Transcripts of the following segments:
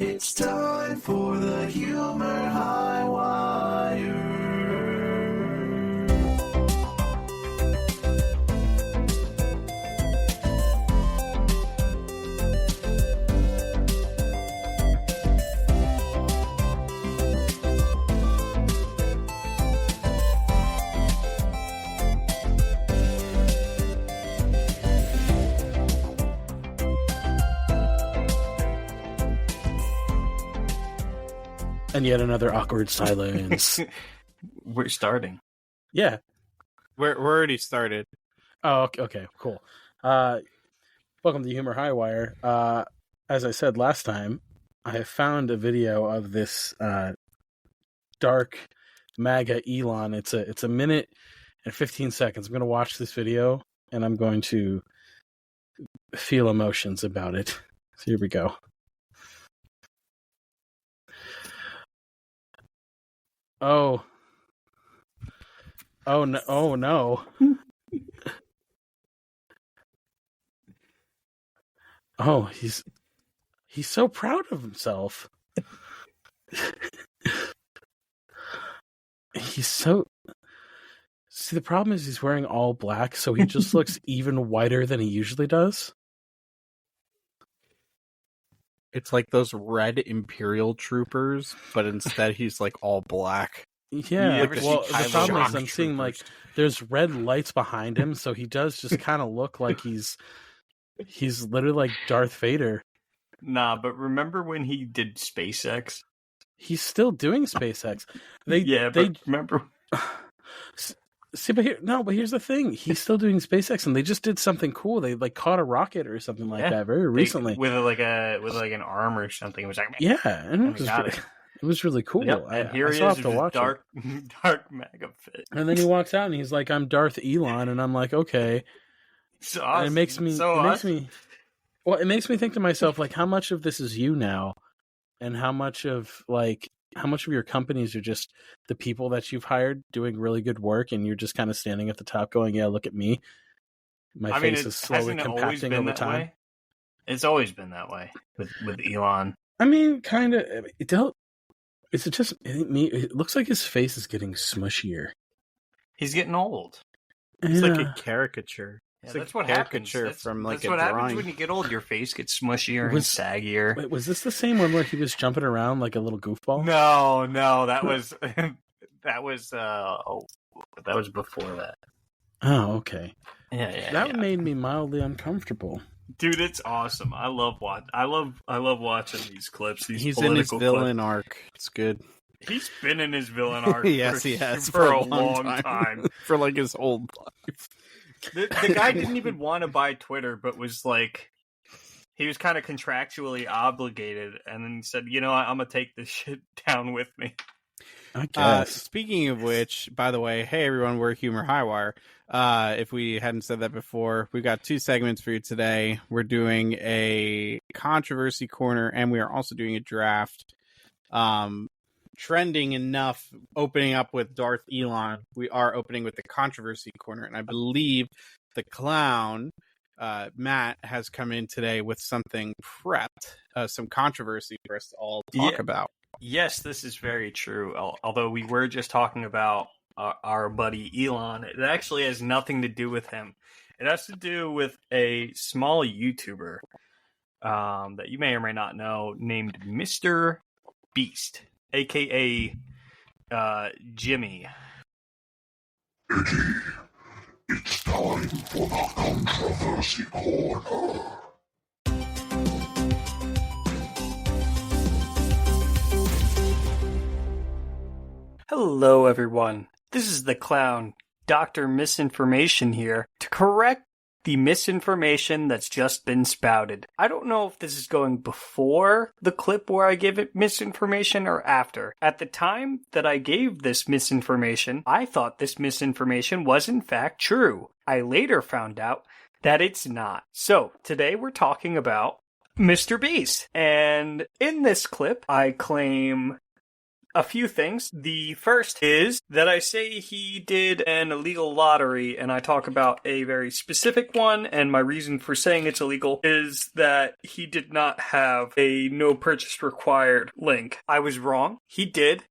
It's time for the Humor Highwire. And yet another awkward silence. We're starting. Yeah. We're already started. Oh, okay, cool. Welcome to the Humor Highwire. As I said last time, I have found a video of this dark MAGA Elon. It's a minute and 15 seconds. I'm going to watch this video, and I'm going to feel emotions about it. So here we go. Oh no! Oh no! Oh, he's so proud of himself. He's so. See, the problem is he's wearing all black, so he just looks even whiter than he usually does. It's like those red Imperial troopers, but instead he's like all black. Yeah, well, the problem is I'm Shock seeing like there's red lights behind him, so he does just kind of look like he's literally like Darth Vader. Nah, but remember when he did SpaceX? He's still doing SpaceX. But remember? See, but here's the thing: he's still doing SpaceX, and they just did something cool. They like caught a rocket or something like that very recently with an arm or something. It was like and it was really cool. Yep. And here I he still is, have to watch dark MAGA fit. And then he walks out and he's like, "I'm Darth Elon," and I'm like, "Okay." It's awesome. And it makes me think to myself, like, how much of this is you now, and how much of your companies are just the people that you've hired doing really good work, and you're just kind of standing at the top going, "Yeah, look at me. My face is slowly compacting over time." Way? It's always been that way with Elon. I mean, kind of. Is it just me? It looks like his face is getting smushier. He's getting old. It's like a caricature. Yeah, that's what happens. That's what happens when you get old. Your face gets smushier and saggier. Wait, was this the same one where he was jumping around like a little goofball? No, that was that was before that. Oh, okay. Yeah. That made me mildly uncomfortable. Dude, it's awesome. I love watching these clips. He's in his villain arc. It's good. He's been in his villain arc. Yes, he has for a long time. For like his whole life. The guy didn't even want to buy Twitter, but was like, he was kind of contractually obligated, and then he said, "You know, I'm gonna take this shit down with me." I guess. Speaking of which, by the way, hey everyone, we're Humor Highwire. If we hadn't said that before, we've got 2 segments for you today. We're doing a controversy corner, and we are also doing a draft. Trending enough, opening up with Darth Elon, we are opening with the controversy corner, and I believe TheClown, Matt, has come in today with something prepped, some controversy for us to all talk about. Yes, this is very true. Although we were just talking about our buddy Elon, it actually has nothing to do with him. It has to do with a small YouTuber that you may or may not know named Mr. Beast, a.k.a. Jimmy. Eddie, it's time for the controversy corner. Hello, everyone. This is TheClown, Dr. Misinformation here, to correct the misinformation that's just been spouted. I don't know if this is going before the clip where I give it misinformation or after. At the time that I gave this misinformation, I thought this misinformation was in fact true. I later found out that it's not. So, today we're talking about Mr. Beast. And in this clip, I claim a few things. The first is that I say he did an illegal lottery, and I talk about a very specific one, and my reason for saying it's illegal is that he did not have a no purchase required link. I was wrong. He did.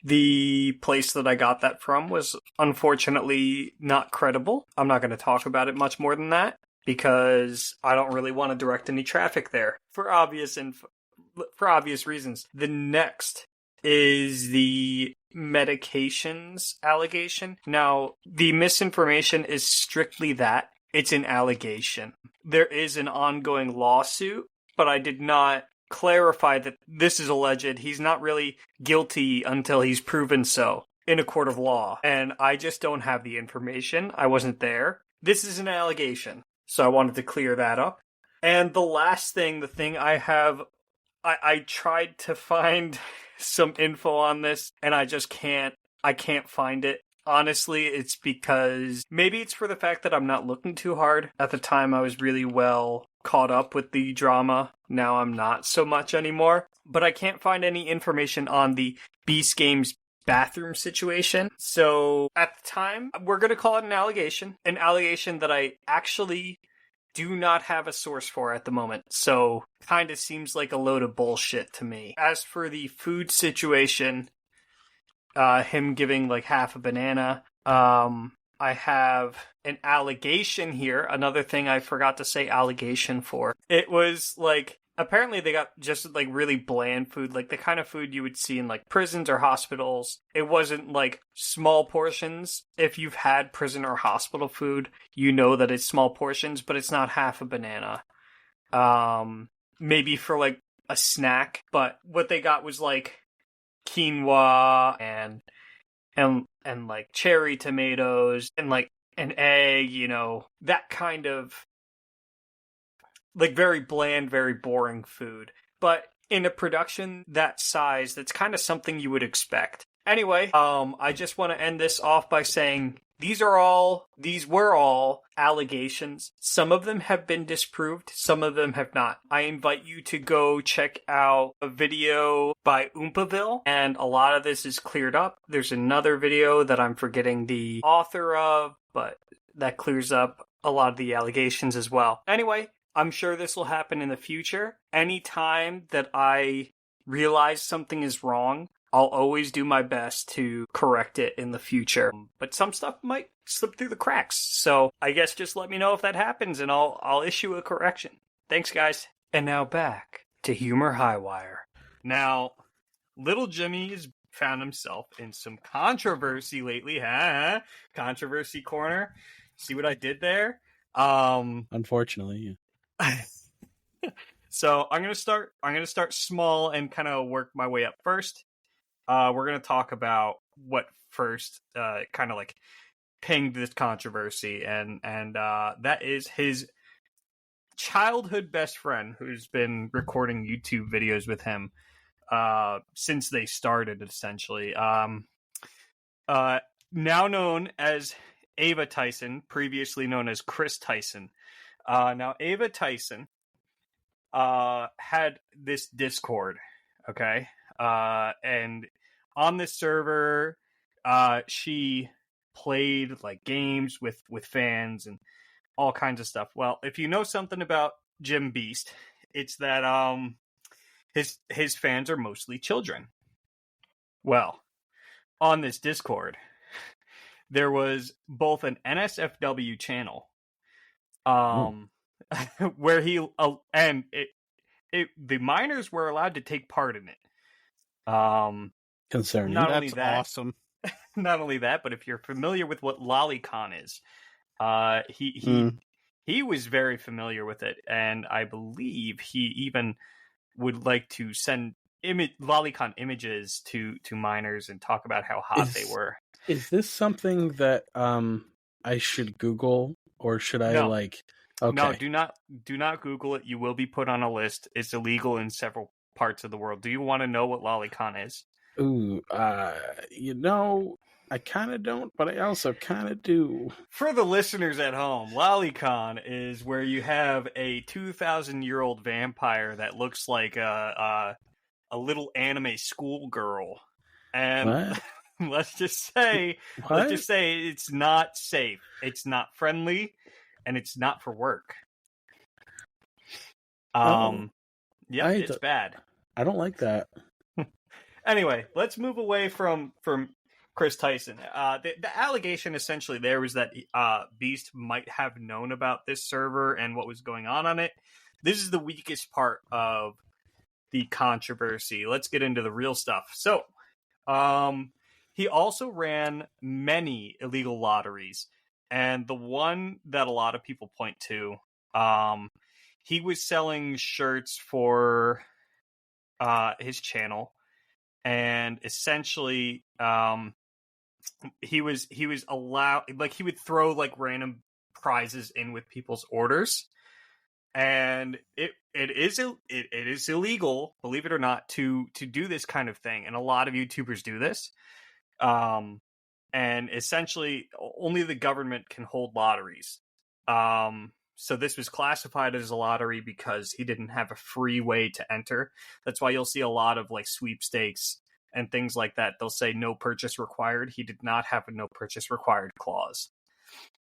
The place that I got that from was unfortunately not credible. I'm not going to talk about it much more than that because I don't really want to direct any traffic there for obvious reasons. The next is the medications allegation. Now, the misinformation is strictly that. It's an allegation. There is an ongoing lawsuit, but I did not clarify that this is alleged. He's not really guilty until he's proven so in a court of law. And I just don't have the information. I wasn't there. This is an allegation. So I wanted to clear that up. And the last thing, the thing I have, I tried to find some info on this, and I can't find it. Honestly, it's because maybe it's for the fact that I'm not looking too hard. At the time, I was really well caught up with the drama. Now I'm not so much anymore. But I can't find any information on the Beast Games bathroom situation. So at the time, we're going to call it an allegation that I actually do not have a source for at the moment. So kind of seems like a load of bullshit to me. As for the food situation, him giving like half a banana, I have an allegation here. Another thing I forgot to say allegation for. It was like, apparently they got just like really bland food, like the kind of food you would see in like prisons or hospitals. It wasn't like small portions. If you've had prison or hospital food, you know that it's small portions, but it's not half a banana. Maybe for like a snack, but what they got was like quinoa and like cherry tomatoes and like an egg, you know, that kind of like very bland, very boring food. But in a production that size, that's kind of something you would expect. Anyway, I just want to end this off by saying these were all allegations. Some of them have been disproved, some of them have not. I invite you to go check out a video by Oompaville, and a lot of this is cleared up. There's another video that I'm forgetting the author of, but that clears up a lot of the allegations as well. Anyway, I'm sure this will happen in the future. Anytime that I realize something is wrong, I'll always do my best to correct it in the future. But some stuff might slip through the cracks. So I guess just let me know if that happens and I'll issue a correction. Thanks, guys. And now back to Humor Highwire. Now, little Jimmy has found himself in some controversy lately. Controversy corner. See what I did there? Unfortunately, yeah. So I'm gonna start small and kind of work my way up first. We're gonna talk about what first kind of like pinged this controversy, and that is his childhood best friend who's been recording YouTube videos with him since they started, essentially. Now known as Ava Tyson, previously known as Chris Tyson. Now Ava Tyson had this Discord, okay? And on this server, she played like games with fans and all kinds of stuff. Well, if you know something about Jim Beast, it's that his fans are mostly children. Well, on this Discord, there was both an NSFW channel, where he and the minors were allowed to take part in it. Concerning. That's awesome. Not only that, but if you're familiar with what LollyCon is, he was very familiar with it, and I believe he even would like to send LollyCon images to minors and talk about how hot they were. Is this something that I should Google, or should I like? Okay. No, do not Google it. You will be put on a list. It's illegal in several parts of the world. Do you want to know what LollyCon is? Ooh, I kind of don't, but I also kind of do. For the listeners at home, LollyCon is where you have a 2,000-year-old vampire that looks like a little anime schoolgirl And What? let's just say it's not safe. It's not friendly, and it's not for work. Yep, it's bad. I don't like that. Anyway, let's move away from Chris Tyson. The allegation essentially there was that Beast might have known about this server and what was going on it. This is the weakest part of the controversy. Let's get into the real stuff. So, he also ran many illegal lotteries, and the one that a lot of people point to, he was selling shirts for his channel, and essentially he was allowed, like, he would throw like random prizes in with people's orders, and it is illegal, believe it or not, to do this kind of thing, and a lot of YouTubers do this. And essentially only the government can hold lotteries. So this was classified as a lottery because he didn't have a free way to enter. That's why you'll see a lot of like sweepstakes and things like that. They'll say no purchase required. He did not have a no purchase required clause.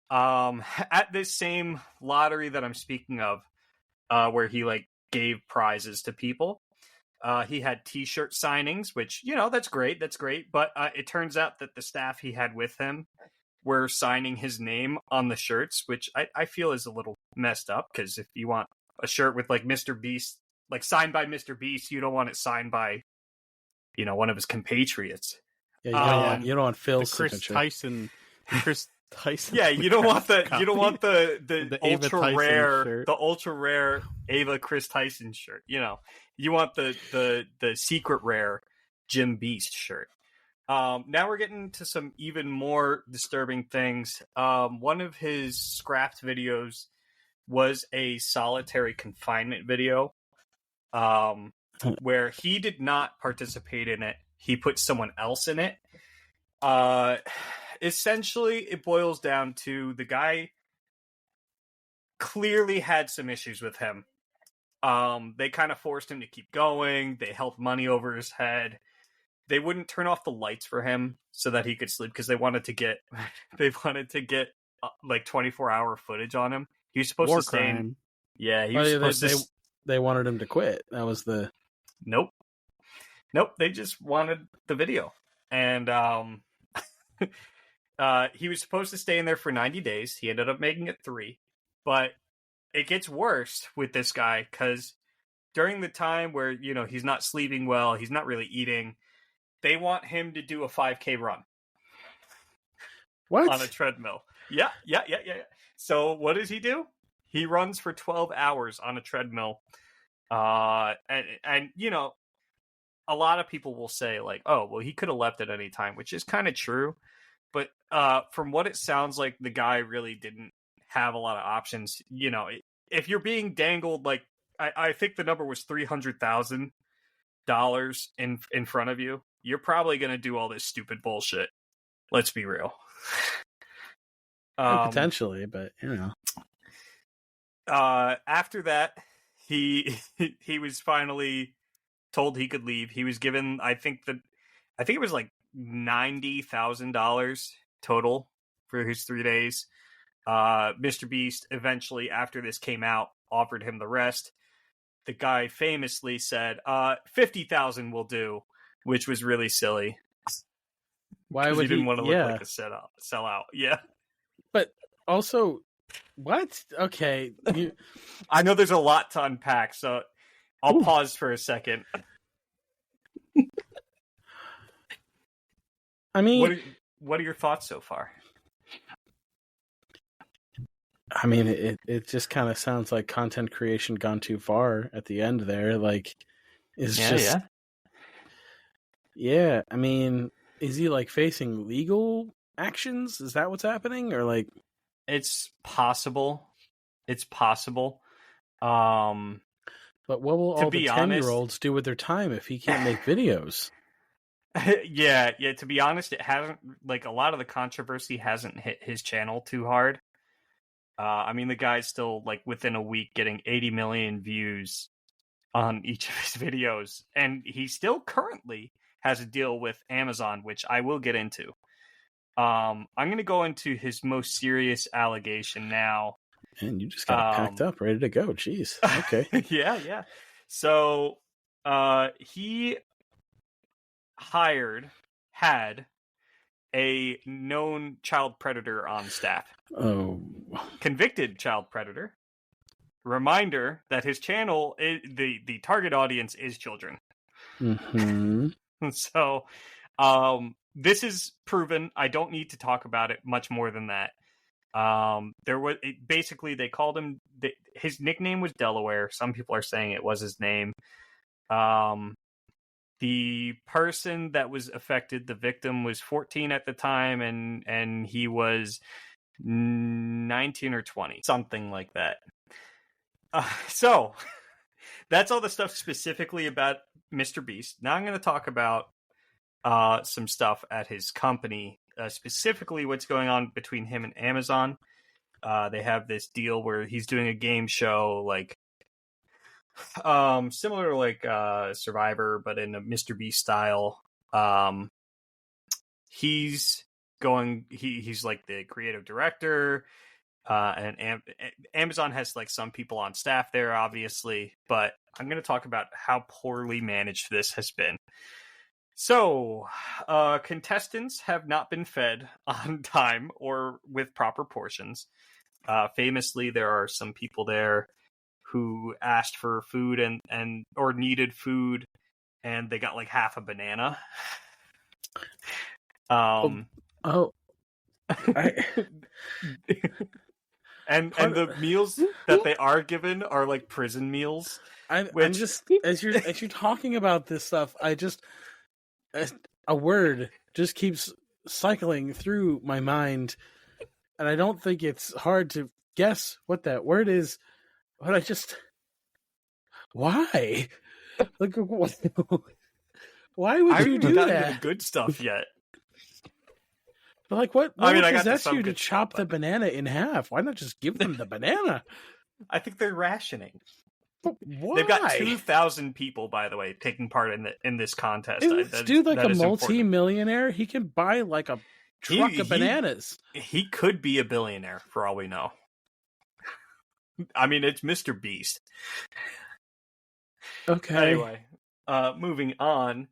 At this same lottery that I'm speaking of, where he like gave prizes to people, he had t-shirt signings, which, you know, that's great. But it turns out that the staff he had with him were signing his name on the shirts, which I feel is a little messed up, because if you want a shirt with like Mr. Beast, like signed by Mr. Beast, you don't want it signed by, you know, one of his compatriots. Yeah, you don't want Phil's Chris signature. Chris Tyson. Yeah, you don't want the the ultra rare Ava Chris Tyson shirt. You know, you want the secret rare Jim Beast shirt. Now we're getting to some even more disturbing things. One of his scrapped videos was a solitary confinement video, where he did not participate in it. He put someone else in it. Essentially, it boils down to the guy clearly had some issues with him. They kind of forced him to keep going. They held money over his head. They wouldn't turn off the lights for him so that he could sleep, because they wanted to get like 24-hour footage on him. He was supposed War to stay crime. in. Yeah, he was supposed to. They wanted him to quit. That was the. Nope. They just wanted the video, and he was supposed to stay in there for 90 days. He ended up making it 3, but it gets worse with this guy, because during the time where, you know, he's not sleeping well, he's not really eating, they want him to do a 5K run. What? On a treadmill. Yeah. So what does he do? He runs for 12 hours on a treadmill. And you know, a lot of people will say like, oh, well, he could have left at any time, which is kind of true. But from what it sounds like, the guy really didn't have a lot of options. You know, if you're being dangled, like, I think the number was $300,000 in front of you, you're probably going to do all this stupid bullshit. Let's be real. Potentially, but you know. After that, he was finally told he could leave. He was given, I think it was like $90,000 total for his 3 days. Mr. Beast eventually, after this came out, offered him the rest. The guy famously said, 50,000 will do, which was really silly. Why would he didn't want to look like a sellout? Yeah. But also, what? Okay. I know there's a lot to unpack, so I'll pause for a second. I mean, what are your thoughts so far? I mean, it just kind of sounds like content creation gone too far at the end there. Like, it's just... Yeah, I mean, is he like facing legal actions? Is that what's happening? Or like... It's possible. But what will all the 10-year-olds do with their time if he can't make videos? Yeah. To be honest, it hasn't, like, a lot of the controversy hasn't hit his channel too hard. I mean, the guy's still, like, within a week getting 80 million views on each of his videos, and he still currently has a deal with Amazon, which I will get into. I'm going to go into his most serious allegation now. And you just got packed up, ready to go. Jeez. Okay. Yeah. So he had a known child predator on staff. Oh. Convicted child predator. Reminder that his channel, the target audience is children. Mm-hmm. So this is proven. I don't need to talk about it much more than that. Basically they called him, his nickname was Delaware. Some people are saying it was his name. The person that was affected, the victim, was 14 at the time, and he was 19 or 20, something like that. So that's all the stuff specifically about Mr. Beast. Now I'm going to talk about some stuff at his company, specifically what's going on between him and Amazon. They have this deal where he's doing a game show, like similar to like Survivor, but in a Mr. Beast style. He's like the creative director. And Amazon has like some people on staff there, obviously, but I'm going to talk about how poorly managed this has been. So, contestants have not been fed on time or with proper portions. Famously, there are some people there who asked for food or needed food, and they got like half a banana. I... And the meals that they are given are like prison meals. I'm just as you're talking about this stuff, a word just keeps cycling through my mind, and I don't think it's hard to guess what that word is. But why? Like, why would you do that? I haven't gotten to the good stuff yet. But like, what would possess you to chop the banana in half? Why not just give them the banana? I think they're rationing. But why? They've got 2,000 people, by the way, taking part in this contest. Is this dude like a multi-millionaire? He can buy like a truck of bananas. He could be a billionaire, for all we know. I mean, it's Mr. Beast. Okay. Anyway, moving on.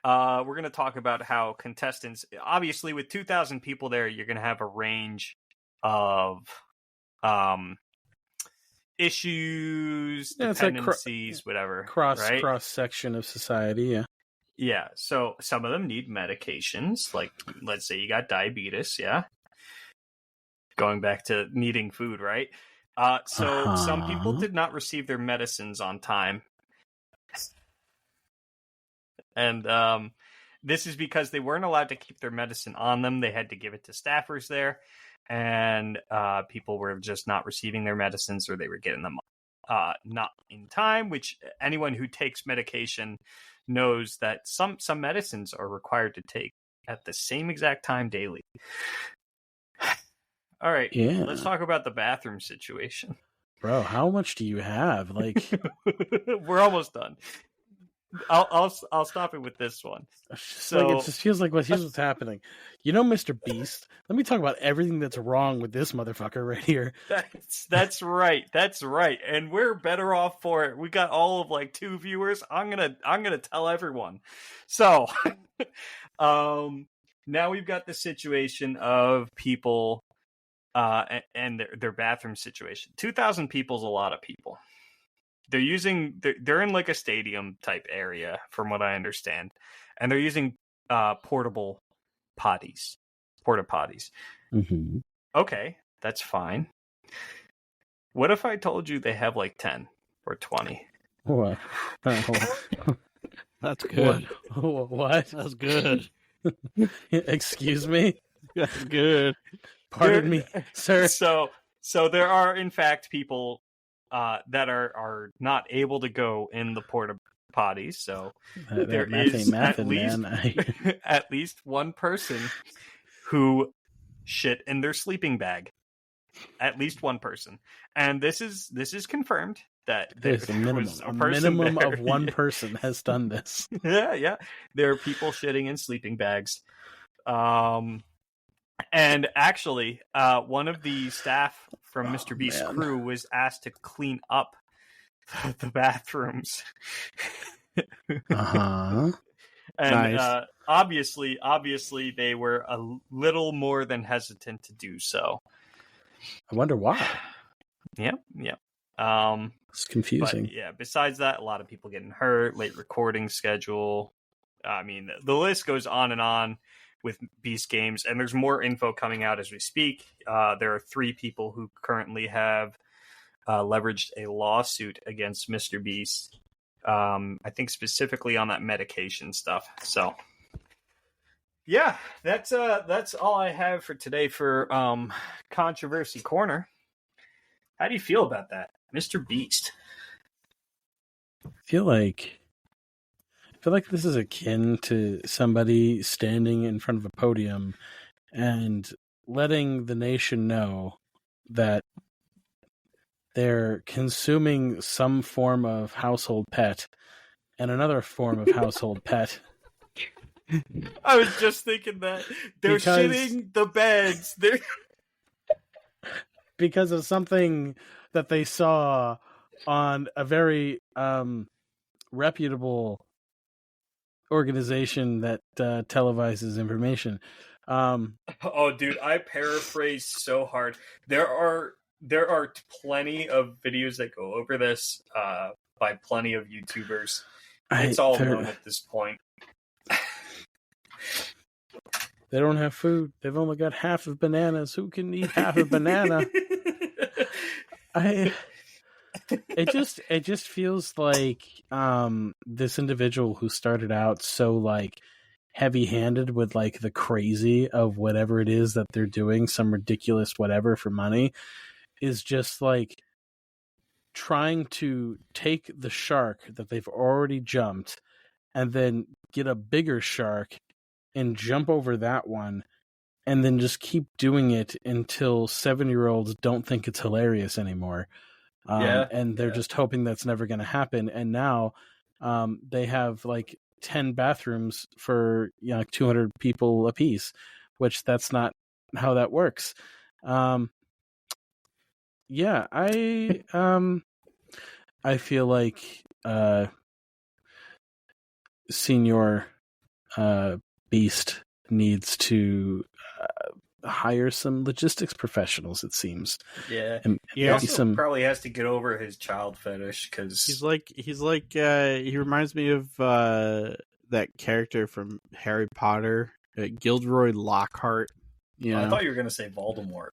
We're going to talk about how contestants, obviously with 2,000 people there, you're going to have a range of issues, dependencies, like whatever. Cross section of society, yeah. Yeah, so some of them need medications, like let's say you got diabetes, yeah? Going back to needing food, right? So some people did not receive their medicines on time. And this is because they weren't allowed to keep their medicine on them. They had to give it to staffers there. And people were just not receiving their medicines, or they were getting them not in time, which anyone who takes medication knows that some medicines are required to take at the same exact time daily. All right, Let's talk about the bathroom situation. Bro, how much do you have? Like, we're almost done. I'll stop it with this one. So it just feels like here's what's happening. You know, Mr. Beast. Let me talk about everything that's wrong with this motherfucker right here. That's right. That's right. And we're better off for it. We got all of like 2 viewers. I'm gonna tell everyone. So now we've got the situation of people and their bathroom situation. 2,000 people is a lot of people. They're in like a stadium type area, from what I understand, and they're using porta potties. Mm-hmm. Okay, that's fine. What if I told you they have like 10 or 20? What? That's good. What? That's good. Excuse me? That's good. Pardon me, sir. So there are in fact people that are not able to go in the porta potties. So there is at least one person who shit in their sleeping bag. At least one person, and this is confirmed that There's a minimum. was A person minimum there. of one person has done this. Yeah. There are people shitting in sleeping bags. And actually, one of the staff from Mr. Beast's man. crew was asked to clean up the bathrooms. Uh-huh. And Nice. obviously, they were a little more than hesitant to do so. I wonder why. Yep. It's confusing. But yeah, besides that, a lot of people getting hurt, late recording schedule. I mean, the list goes on and on with Beast Games, and there's more info coming out as we speak. There are 3 people who currently have leveraged a lawsuit against Mr. Beast. I think specifically on that medication stuff. So, yeah, that's all I have for today for Controversy Corner. How do you feel about that, Mr. Beast? I feel like this is akin to somebody standing in front of a podium and letting the nation know that they're consuming some form of household pet and another form of household pet. I was just thinking that they're shitting the beds. They're because of something that they saw on a very reputable organization that televises information. Oh, dude, I paraphrased so hard. There are plenty of videos that go over this by plenty of YouTubers. It's all known at this point. They don't have food. They've only got half of bananas. Who can eat half a banana? It just feels like this individual who started out so like heavy-handed with like the crazy of whatever it is that they're doing, some ridiculous whatever for money, is just like trying to take the shark that they've already jumped and then get a bigger shark and jump over that one and then just keep doing it until 7-year-olds don't think it's hilarious anymore. And they're just hoping that's never going to happen. And now they have like 10 bathrooms for 200 people a piece, which that's not how that works. I feel like Senior Beast needs to hire some logistics professionals, it seems. Yeah. And he also probably has to get over his child fetish because he's like he reminds me of that character from Harry Potter, Gilderoy Lockhart. I thought you were going to say Voldemort.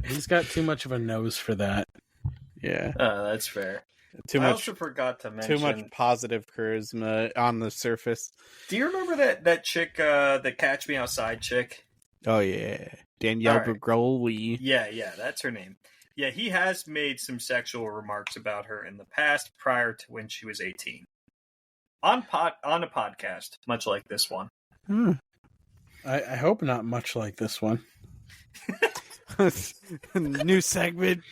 He's got too much of a nose for that. Yeah. That's fair. I also forgot to mention... Too much positive charisma on the surface. Do you remember that chick, the Catch Me Outside chick? Oh, yeah. Danielle Bergoli. Yeah, that's her name. Yeah, he has made some sexual remarks about her in the past, prior to when she was 18. On a podcast, much like this one. I hope not much like this one. New segment.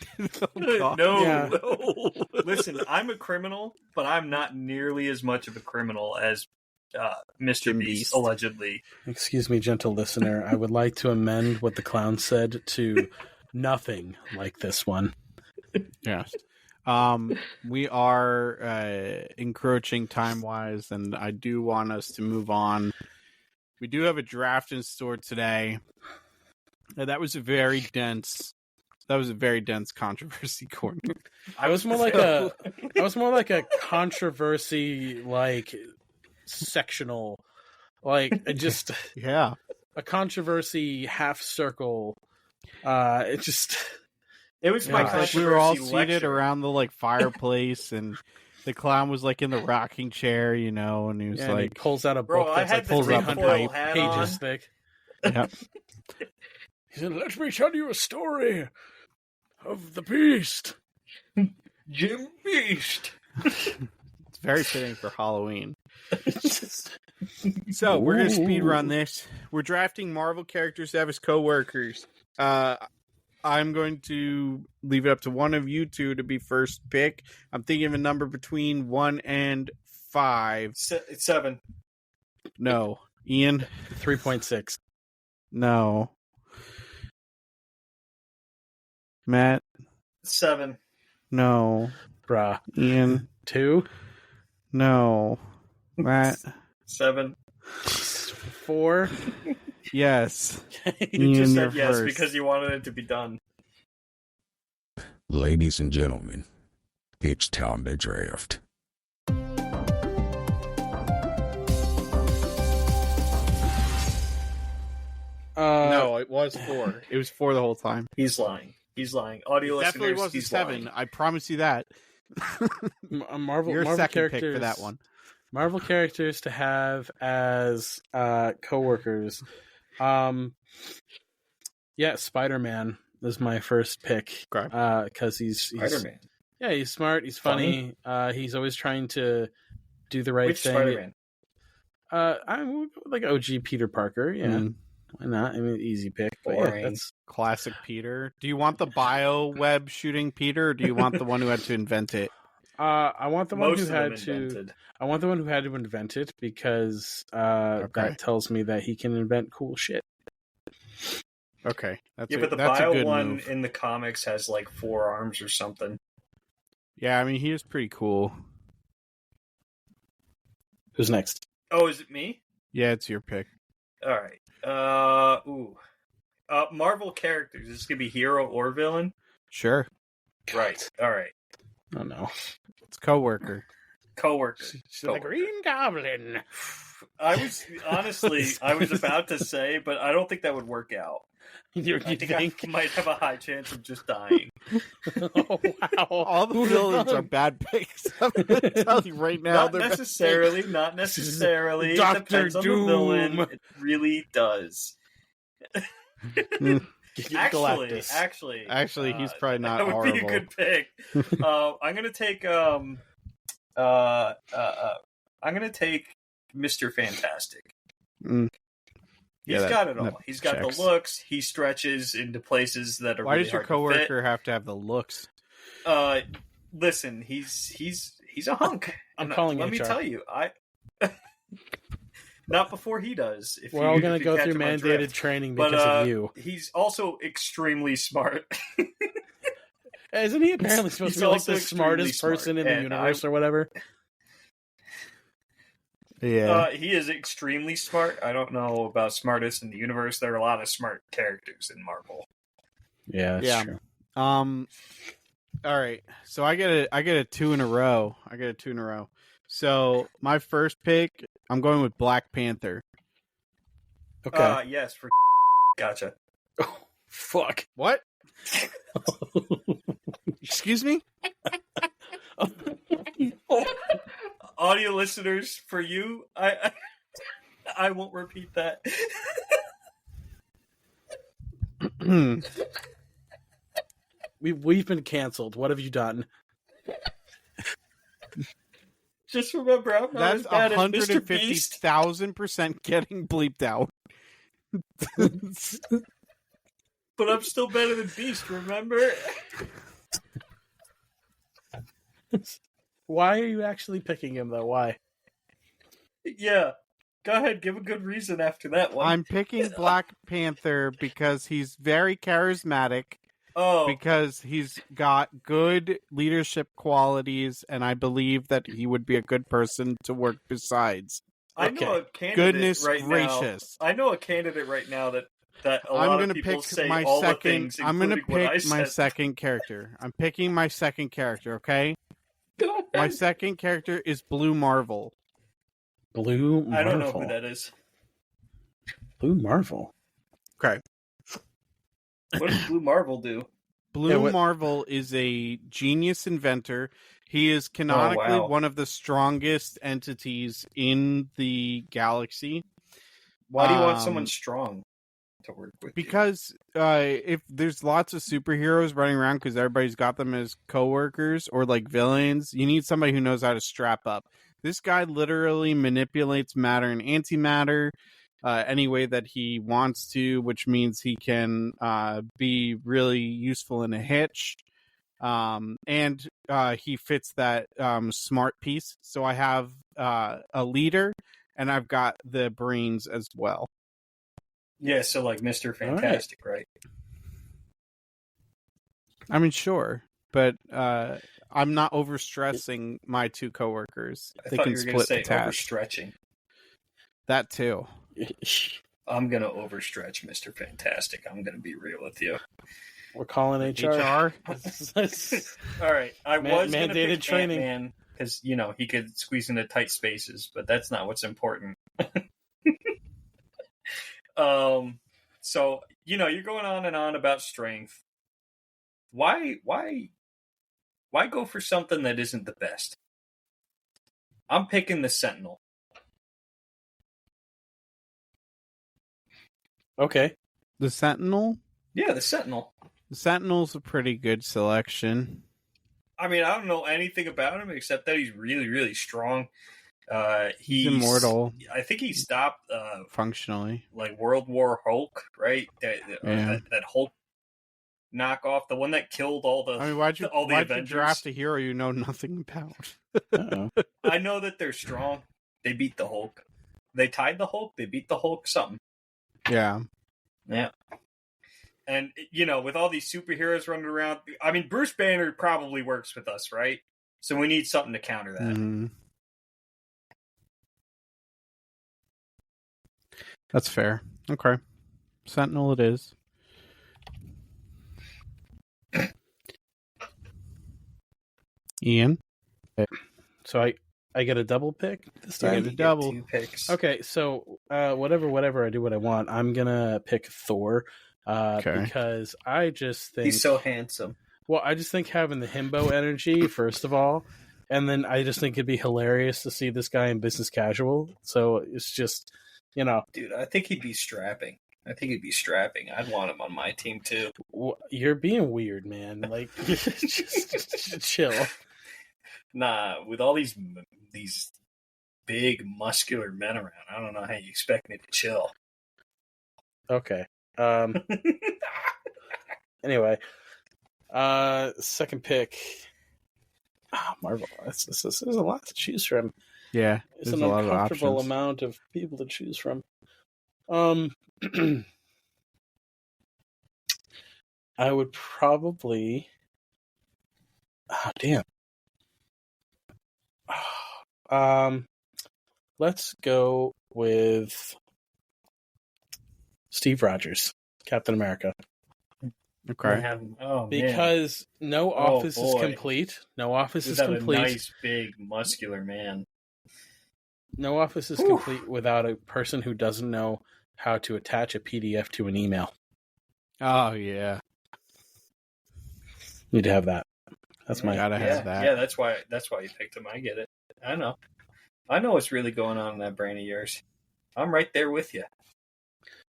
Oh, no. Listen, I'm a criminal, but I'm not nearly as much of a criminal as Mr. Beast, allegedly. Excuse me, gentle listener. I would like to amend what the clown said to nothing like this one. Yes. We are encroaching time-wise, and I do want us to move on. We do have a draft in store today. That was a very dense controversy corner. I was more like a controversy like sectional, like just a controversy half circle. It was my controversy. We were all lecture. seated around the like fireplace, and the clown was like in the rocking chair, and he was like, he pulls out a book that's like 300 pages thick. Yep. He said, "Let me tell you a story of the Beast, Jim Beast." It's very fitting for Halloween. So we're gonna speed run this. We're drafting Marvel characters to have as co-workers. I'm going to leave it up to one of you two to be first pick. I'm thinking of a number between 1 and 5. 7. No. Ian? 3.6. No. Matt? 7. No. Bruh. Ian? 2? No. Matt? 7. 4? Yes. You Ian, just you're said yes first. because you wanted it to be done. Ladies and gentlemen, it's time to draft. No, it was 4. It was 4 the whole time. He's lying. He's lying. Audio Definitely listeners, wasn't he's 7. lying. I promise you that. Marvel, You're Marvel second characters, pick for that one. Marvel characters to have as coworkers. Yeah, Spider-Man is my first pick. Okay. Because he's Spider-Man. Yeah, he's smart. He's funny. He's always trying to do the right Which thing. Spider-Man? I'm like OG Peter Parker. Yeah, why not? I mean, easy pick. But yeah, Boring. that's Classic Peter. Do you want the bio web shooting Peter, or do you want the one who had to invent it? I want the one Most who of them had to. invented. I want the one who had to invent it because that tells me that he can invent cool shit. Okay, Yeah, but the that's a bio good one move. in the comics has like 4 arms or something. Yeah, I mean he is pretty cool. Who's next? Oh, is it me? Yeah, it's your pick. All right. Marvel characters. Is this gonna be hero or villain? Sure, Right. All right. Oh no, it's coworker. Coworker. she's the Green Goblin. I was I was about to say, but I don't think that would work out. You I think think? I might have a high chance of just dying. Oh wow! All the Who'd have villains thunk? are bad picks. I'm going to tell you right now. Not necessarily. Not necessarily. It Dr. depends on the villain. Doom. It really does. Galactus. Actually, he's probably not that would horrible. be a good pick. I'm gonna take Mr. Fantastic. He's got it all. that He's got checks. the looks. He stretches into places that are. Why really does your hard to fit. coworker have to have the looks? Listen, he's a hunk. I'm calling Let me HR. tell you, not before he does. We're all going to go through mandated training because of you. He's also extremely smart. Isn't he apparently supposed to be like also the extremely smartest smart, person in the and universe or whatever? Yeah. He is extremely smart. I don't know about smartest in the universe. There are a lot of smart characters in Marvel. Yeah, that's true. All right. So I get a 2 in a row. So my first pick, I'm going with Black Panther. Okay. Yes, for gotcha. Fuck. What? Excuse me? Audio listeners, for you, I won't repeat that. We've been canceled. What have you done? Just remember, I'm not That's as bad as Mr. Beast. 150,000% getting bleeped out. But I'm still better than Beast, remember? Why are you actually picking him though? Why? Yeah. Go ahead, give a good reason after that one. I'm picking Black Panther because he's very charismatic, Oh, because he's got good leadership qualities, and I believe that he would be a good person to work besides. I know a candidate Goodness right gracious. now. I know a candidate right now that a I'm lot going of to people pick say my all the second. things, I'm going to including what I pick my said. second character. I'm picking my second character. Okay, my second character is Blue Marvel. Blue Marvel. I don't know who that is. Blue Marvel. Okay, What does Blue Marvel do? Blue Marvel is a genius inventor. He is canonically one of the strongest entities in the galaxy. Why do you want someone strong to work with? Because if there's lots of superheroes running around because everybody's got them as coworkers or like villains, you need somebody who knows how to strap up. This guy literally manipulates matter and antimatter. any way that he wants to, which means he can be really useful in a hitch. And he fits that smart piece. So I have a leader, and I've got the brains as well. Yeah, so like Mr. Fantastic, right? I mean, sure, but I'm not overstressing my two coworkers. I They thought can you were going to split say the task. overstretching. That too. I'm going to overstretch Mr. Fantastic. I'm going to be real with you. We're calling HR. All right. I was going to mandated pick training. Ant-Man because, he could squeeze into tight spaces, but that's not what's important. So, you're going on and on about strength. Why go for something that isn't the best? I'm picking the Sentinel. Okay. The Sentinel? Yeah, the Sentinel. The Sentinel's a pretty good selection. I mean, I don't know anything about him except that he's really, really strong. He's immortal. I think he stopped functionally, like World War Hulk, right? That Hulk knockoff, the one that killed all the. I mean, why'd you Avengers? draft a hero you know nothing about? I know that they're strong. They beat the Hulk. They tied the Hulk. They beat the Hulk. Something. Yeah. And with all these superheroes running around, I mean, Bruce Banner probably works with us, right? So we need something to counter that. Mm-hmm. That's fair. Okay. Sentinel it is. Ian? So I get a double pick this time? You get a double. 2 picks. Okay, so whatever, I do what I want. I'm going to pick Thor because I just think... He's so handsome. Well, I just think having the himbo energy, first of all, and then I just think it'd be hilarious to see this guy in business casual. So it's just, Dude, I think he'd be strapping. I'd want him on my team, too. You're being weird, man. Like, just chill. Nah, with all these big, muscular men around, I don't know how you expect me to chill. Okay. Anyway, second pick. Oh, Marvel. This is a lot to choose from. Yeah, It's an uncomfortable amount of people to choose from. I would probably. Oh, damn. Let's go with Steve Rogers, Captain America. Okay. Because no office is complete. No office is complete. A nice, big, muscular man. No office is complete without a person who doesn't know how to attach a PDF to an email. Oh yeah. Need to have that. That's my gotta have that. Yeah, that's why you picked him. I get it. I know what's really going on in that brain of yours. I'm right there with you.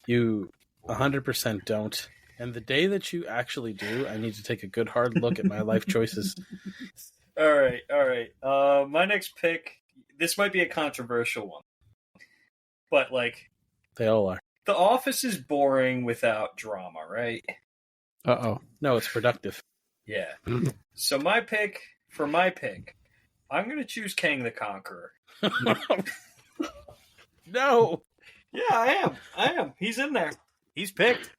You 100% don't. And the day that you actually do, I need to take a good hard look at my life choices. All right. My next pick, this might be a controversial one. But, they all are. The Office is boring without drama, right? Uh-oh. No, it's productive. Yeah. So my pick, I'm going to choose Kang the Conqueror. No. Yeah, I am. He's in there. He's picked.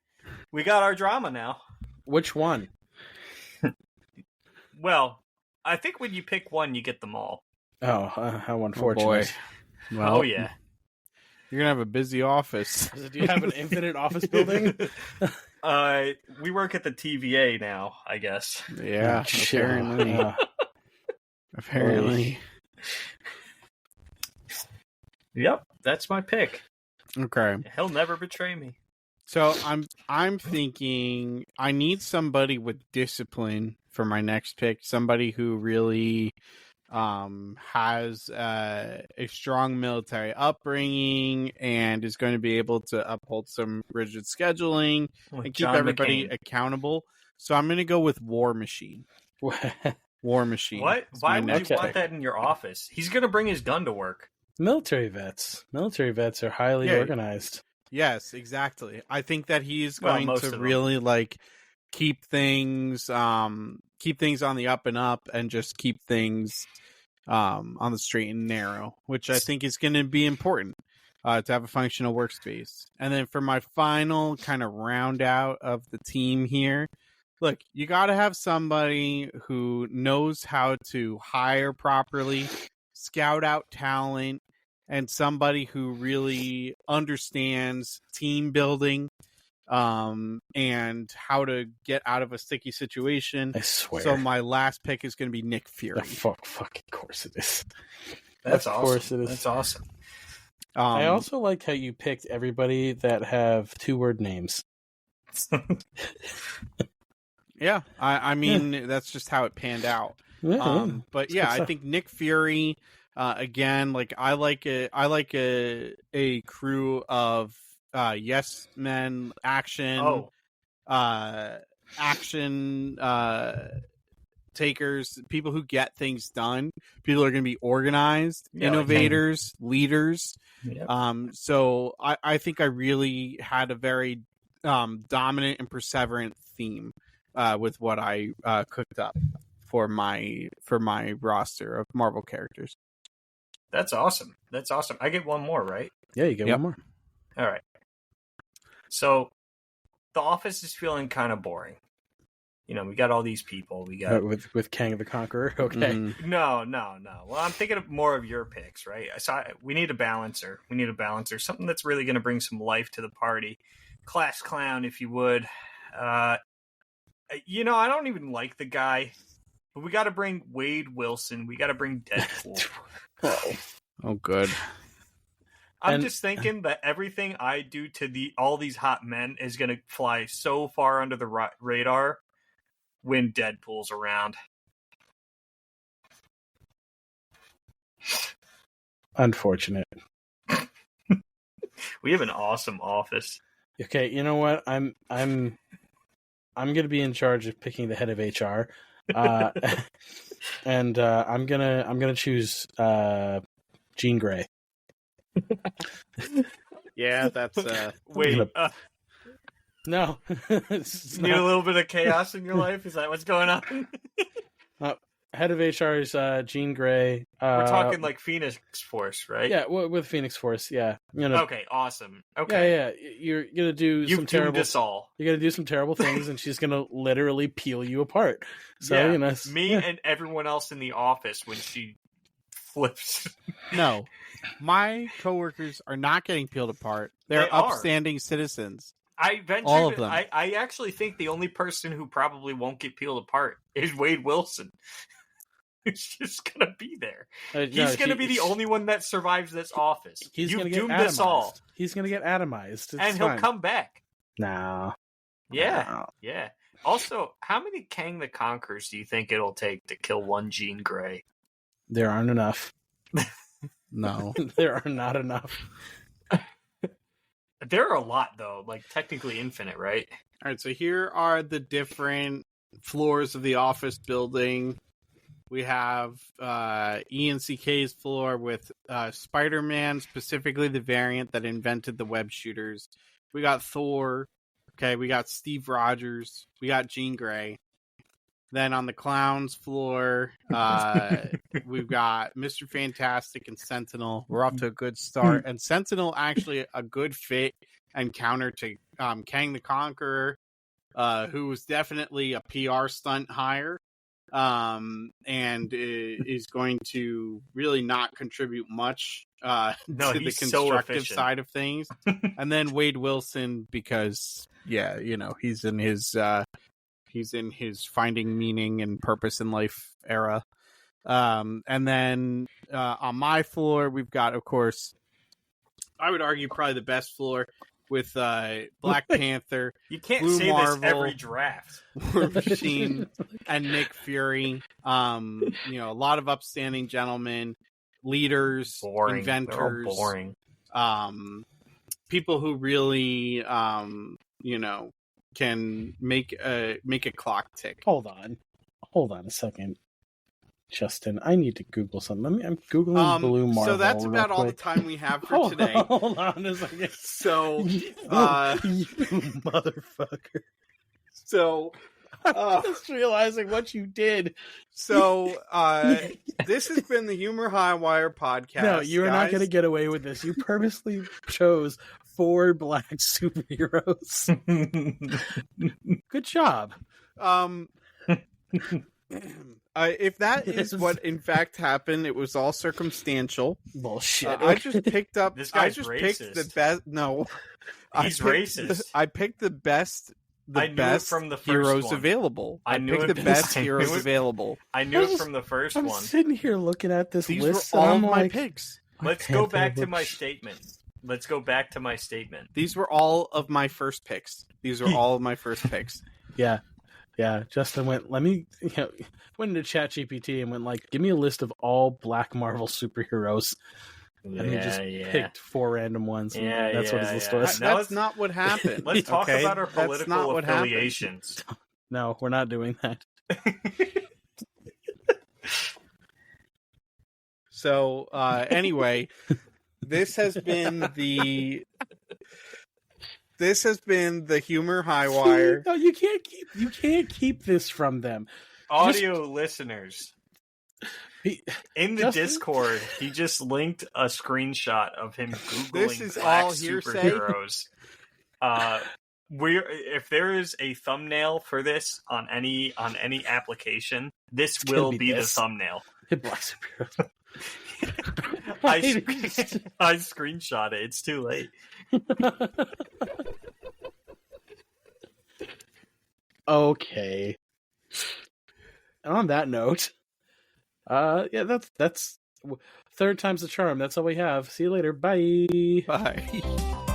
We got our drama now. Which one? Well, I think when you pick one, you get them all. Oh, how unfortunate. Oh, boy. Well, yeah. You're going to have a busy office. Do you have an infinite office building? We work at the TVA now, I guess. Yeah, apparently. Apparently. Yep, that's my pick. Okay. He'll never betray me. So I'm thinking I need somebody with discipline for my next pick. Somebody who really has a strong military upbringing and is going to be able to uphold some rigid scheduling and keep everybody accountable. So I'm going to go with War Machine. War Machine. What? Why would you want that in your office? He's going to bring his gun to work. Military vets. Military vets are highly Yeah. organized. Yes, exactly. I think that he's Well, going most to of them. really like keep things on the up and up, and just keep things on the straight and narrow, which I think is going to be important to have a functional workspace. And then for my final kind of round out of the team here, look, you got to have somebody who knows how to hire properly, scout out talent, and somebody who really understands team building and how to get out of a sticky situation. I swear. So my last pick is going to be Nick Fury. Fucking course it is. That's Of awesome. course it is. That's awesome. I also like how you picked everybody that have 2-word names. Yeah, I mean that's just how it panned out. But yeah, I think Nick Fury again. Like I like a crew of yes men, action takers, people who get things done. People are going to be organized, innovators, leaders. Yep. So I think I really had a very dominant and perseverant theme with what I cooked up for my roster of Marvel characters. That's awesome. That's awesome. I get one more, right? Yeah, you get one more. All right. So, The Office is feeling kind of boring. You know, we got all these people. We got with Kang the Conqueror. Okay. No. Well, I'm thinking of more of your picks, right? We need a balancer. Something that's really going to bring some life to the party. Class clown, if you would. You know, I don't even like the guy, but we got to bring Wade Wilson. We got to bring Deadpool. Oh, good. I'm just thinking that everything I do to all these hot men is going to fly so far under the radar when Deadpool's around. Unfortunate. We have an awesome office. Okay, you know what? I'm going to be in charge of picking the head of HR, and I'm gonna choose Jean Grey. Yeah, that's Wait. No, Need a little bit of chaos in your life? Is that what's going on? Head of HR is Jean Grey. We're talking like Phoenix Force, right? Yeah, with Phoenix Force. Yeah. Okay, awesome. Okay. Yeah. You're gonna do some terrible. Us all. You're gonna do some terrible things, and she's gonna literally peel you apart. So me and everyone else in the office when she flips. No, my coworkers are not getting peeled apart. They're upstanding citizens. All of them. I actually think the only person who probably won't get peeled apart is Wade Wilson. He's just gonna be there. He's gonna be the only one that survives this office. You've doomed us all. He's gonna get atomized. And he'll come back. No. Yeah. Also, how many Kang the Conquerors do you think it'll take to kill one Jean Grey? There aren't enough. No. There are not enough. There are a lot, though. Like, technically infinite, right? All right, so here are the different floors of the office building. We have IanCK's floor with Spider-Man, specifically the variant that invented the web shooters. We got Thor. Okay, we got Steve Rogers. We got Jean Grey. Then on the Clown's floor, we've got Mr. Fantastic and Sentinel. We're off to a good start. And Sentinel actually a good fit and counter to Kang the Conqueror, who was definitely a PR stunt hire. And is going to really not contribute much to the constructive side of things. And then Wade Wilson, because he's in his finding meaning and purpose in life era. And then on my floor, we've got, of course, I would argue probably the best floor with Black Panther. You can't Blue say Marvel, this every draft. War Machine, and Nick Fury. A lot of upstanding gentlemen, leaders, inventors, boring. People who really, can make a clock tick. Hold on a second. Justin, I need to Google something. I'm Googling Blue Marvel. So that's real about all the quick. time we have for today. Hold on a second. So, you motherfucker. so, I'm just realizing what you did. so, this has been the Humor Highwire podcast. No, you are not guys. going to get away with this. You purposely chose 4 black superheroes. Good job. If that is what in fact happened, it was all circumstantial. Bullshit. I just picked up. This I guy's just racist. picked the best. No, He's racist. I picked the best. I knew it from the first heroes one. available. I knew picked it the best I knew heroes it- available. I knew it from the 1st I'm one. sitting here looking at this These list. were all and of I'm my like, picks. Let's go back to my statement. Let's go back to my statement. These were all of my first picks. These are all of my first picks. Yeah. Justin went, went into ChatGPT and went like, give me a list of all black Marvel superheroes. And he just picked 4 random ones. Yeah, That's what his list was. Now That's not what happened. Let's talk okay? about our That's not political what happened. affiliations. No, we're not doing that. So anyway, this has been the Humor Highwire. No, you can't keep this from them. Audio listeners. In the Justin? Discord, he just linked a screenshot of him This googling is black all hearsay? superheroes. If there is a thumbnail for this on any application, this gonna will be be the this. thumbnail. Black superheroes. I screenshot it. It's too late. Okay. And on that note, that's 3rd time's the charm. That's all we have. See you later. Bye. Bye.